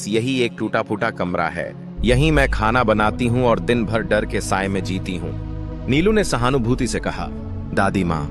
यही एक टूटा फूटा कमरा है। यहीं मैं खाना बनाती हूँ और दिन भर डर के साए में जीती हूँ। नीलू ने सहानुभूति से कहा, दादी माँ,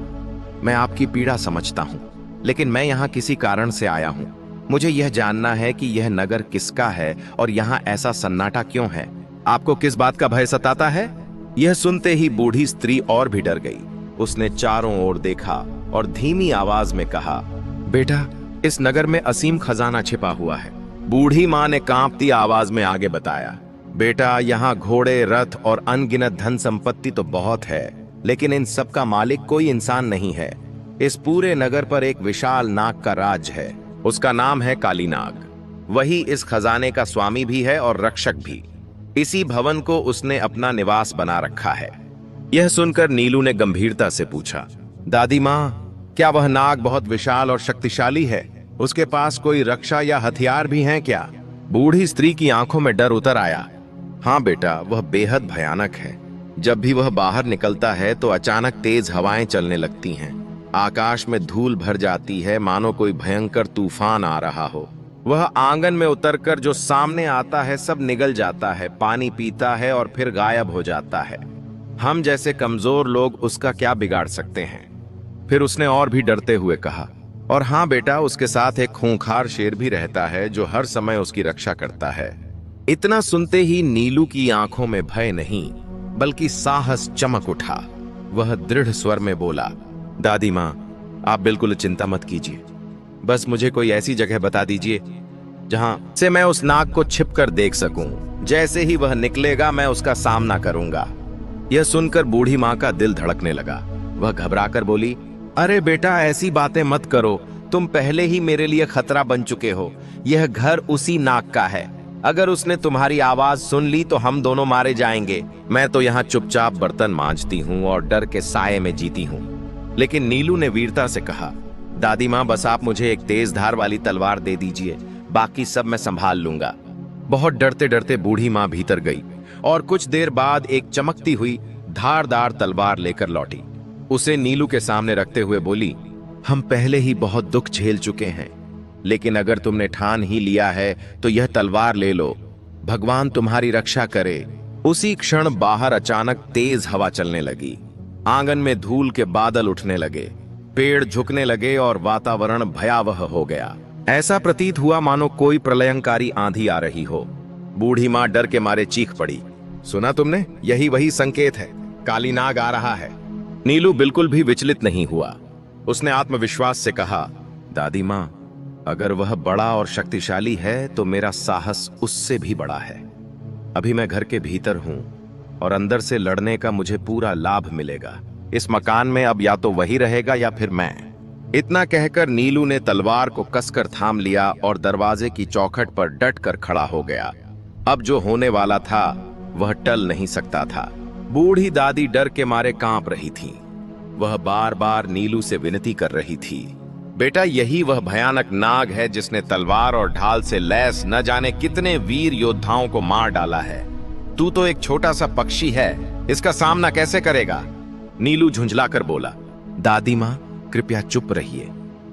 मैं आपकी पीड़ा समझता हूँ, लेकिन मैं यहाँ किसी कारण से आया हूँ। मुझे यह जानना है कि यह नगर किसका है और यहाँ ऐसा सन्नाटा क्यों है। आपको किस बात का भय सताता है? यह सुनते ही बूढ़ी स्त्री और भी डर गई। उसने चारों ओर देखा और धीमी आवाज में कहा, बेटा, इस नगर में असीम खजाना छिपा हुआ है। बूढ़ी माँ ने कांपती आवाज में आगे बताया, बेटा, यहाँ घोड़े, रथ और अनगिनत धन संपत्ति तो बहुत है, लेकिन इन सब का मालिक कोई इंसान नहीं है। इस पूरे नगर पर एक विशाल नाग का राज है। उसका नाम है काली नाग। वही इस खजाने का स्वामी भी है और रक्षक भी। इसी भवन को उसने अपना निवास बना रखा है। यह सुनकर नीलू ने गंभीरता से पूछा, दादी माँ, क्या वह नाग बहुत विशाल और शक्तिशाली है? उसके पास कोई रक्षा या हथियार भी हैं क्या? बूढ़ी स्त्री की आंखों में डर उतर आया। हाँ बेटा, वह बेहद भयानक है। जब भी वह बाहर निकलता है तो अचानक तेज हवाएं चलने लगती हैं। आकाश में धूल भर जाती है, मानो कोई भयंकर तूफान आ रहा हो। वह आंगन में उतरकर जो सामने आता है सब निगल जाता है, पानी पीता है और फिर गायब हो जाता है। हम जैसे कमजोर लोग उसका क्या बिगाड़ सकते हैं? फिर उसने और भी डरते हुए कहा, और हाँ बेटा, उसके साथ एक खूंखार शेर भी रहता है जो हर समय उसकी रक्षा करता है। इतना सुनते ही नीलू की आंखों में भय नहीं बल्कि साहस चमक उठा। वह दृढ़ स्वर में बोला, दादी माँ, आप बिल्कुल चिंता मत कीजिए। बस मुझे कोई ऐसी जगह बता दीजिए जहां से मैं उस नाग को छिपकर देख सकूं। जैसे ही वह निकलेगा मैं उसका सामना करूंगा। यह सुनकर बूढ़ी माँ का दिल धड़कने लगा। वह घबराकर बोली, अरे बेटा, ऐसी बातें मत करो। तुम पहले ही मेरे लिए खतरा बन चुके हो। यह घर उसी नाग का है। अगर उसने तुम्हारी आवाज सुन ली तो हम दोनों मारे जाएंगे। मैं तो यहाँ चुपचाप बर्तन मांजती हूँ और डर के साये में जीती हूँ। लेकिन नीलू ने वीरता से कहा, दादी माँ, बस आप मुझे एक तेज धार वाली तलवार दे दीजिए, बाकी सब मैं संभाल लूंगा। बहुत डरते डरते बूढ़ी माँ भीतर गई और कुछ देर बाद एक चमकती हुई धारदार तलवार लेकर लौटी। उसे नीलू के सामने रखते हुए बोली, हम पहले ही बहुत दुख झेल चुके हैं, लेकिन अगर तुमने ठान ही लिया है तो यह तलवार ले लो। भगवान तुम्हारी रक्षा करे। उसी क्षण बाहर अचानक तेज हवा चलने लगी। आंगन में धूल के बादल उठने लगे, पेड़ झुकने लगे और वातावरण भयावह हो गया। ऐसा प्रतीत हुआ मानो कोई प्रलयंकारी आंधी आ रही हो। बूढ़ी माँ डर के मारे चीख पड़ी, सुना तुमने? यही वही संकेत है, काली नाग आ रहा है। नीलू बिल्कुल भी विचलित नहीं हुआ। उसने आत्मविश्वास से कहा, दादी माँ, अगर वह बड़ा और शक्तिशाली है तो मेरा साहस उससे भी बड़ा है। अभी मैं घर के भीतर हूं और अंदर से लड़ने का मुझे पूरा लाभ मिलेगा। इस मकान में अब या तो वही रहेगा या फिर मैं। इतना कहकर नीलू ने तलवार को कसकर थाम लिया और दरवाजे की चौखट पर डट कर खड़ा हो गया। अब जो होने वाला था वह टल नहीं सकता था। बूढ़ी दादी डर के मारे कांप रही थी। वह बार बार नीलू से विनती कर रही थी, बेटा, यही वह भयानक नाग है जिसने तलवार और ढाल से लैस न जाने कितने वीर योद्धाओं को मार डाला है। तू तो एक छोटा सा पक्षी है, इसका सामना कैसे करेगा? नीलू झुंझलाकर बोला, दादी माँ, कृपया चुप रहिए।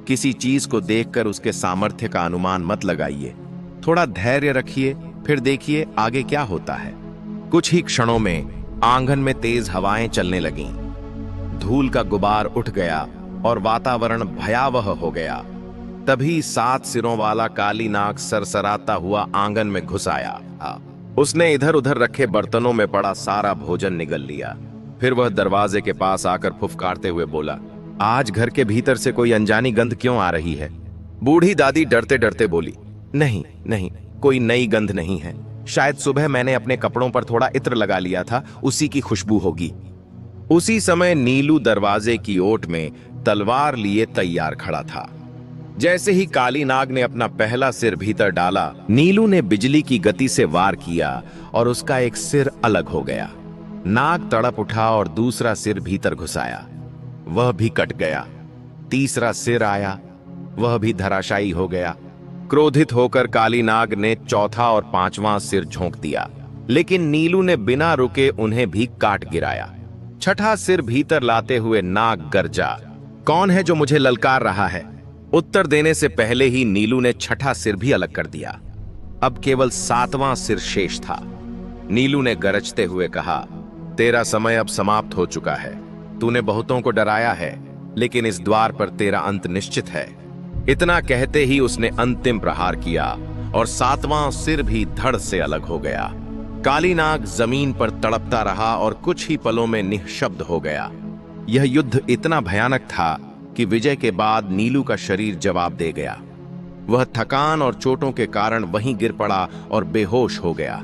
किसी चीज को देखकर उसके सामर्थ्य का अनुमान मत लगाइए। थोड़ा धैर्य रखिए, फिर देखिए आगे क्या होता है। कुछ ही क्षणों में आंगन में तेज हवाएं चलने लगीं। धूल का गुबार उठ गया और वातावरण भयावह हो गया। तभी 7 सिरों वाला काली नाग सरसराता हुआ आंगन में घुस आया। उसने इधर उधर रखे बर्तनों में पड़ा सारा भोजन निगल लिया। फिर वह दरवाजे के पास आकर फुफकारते हुए बोला, आज घर के भीतर से कोई अनजानी गंध क्यों आ रही है? बूढ़ी दादी डरते डरते बोली, नहीं नहीं, कोई नई गंध नहीं है। शायद सुबह मैंने अपने कपड़ों पर थोड़ा इत्र लगा लिया था, उसी की खुशबू होगी। उसी समय नीलू दरवाजे की ओट में तलवार लिए तैयार खड़ा था। जैसे ही काली नाग ने अपना पहला सिर भीतर डाला, नीलू ने बिजली की गति से वार किया और उसका एक सिर अलग हो गया। नाग तड़प उठा और दूसरा सिर भीतर घुसाया, वह भी कट गया। तीसरा सिर आया, वह भी धराशायी हो गया। क्रोधित होकर काली नाग ने चौथा और पांचवां सिर झोंक दिया, लेकिन नीलू ने बिना रुके उन्हें भी काट गिराया। छठा सिर भीतर लाते हुए नाग गर्जा, कौन है जो मुझे ललकार रहा है? उत्तर देने से पहले ही नीलू ने छठा सिर भी अलग कर दिया। अब केवल 7वां सिर शेष था। नीलू ने गरजते हुए कहा, तेरा समय अब समाप्त हो चुका है। तूने बहुतों को डराया है, लेकिन इस द्वार पर तेरा अंत निश्चित है। इतना कहते ही उसने अंतिम प्रहार किया और 7वां सिर भी धड़ से अलग हो गया। काली नाग जमीन पर तड़पता रहा और कुछ ही पलों में निःशब्द हो गया। यह युद्ध इतना भयानक था कि विजय के बाद नीलू का शरीर जवाब दे गया। वह थकान और चोटों के कारण वहीं गिर पड़ा और बेहोश हो गया।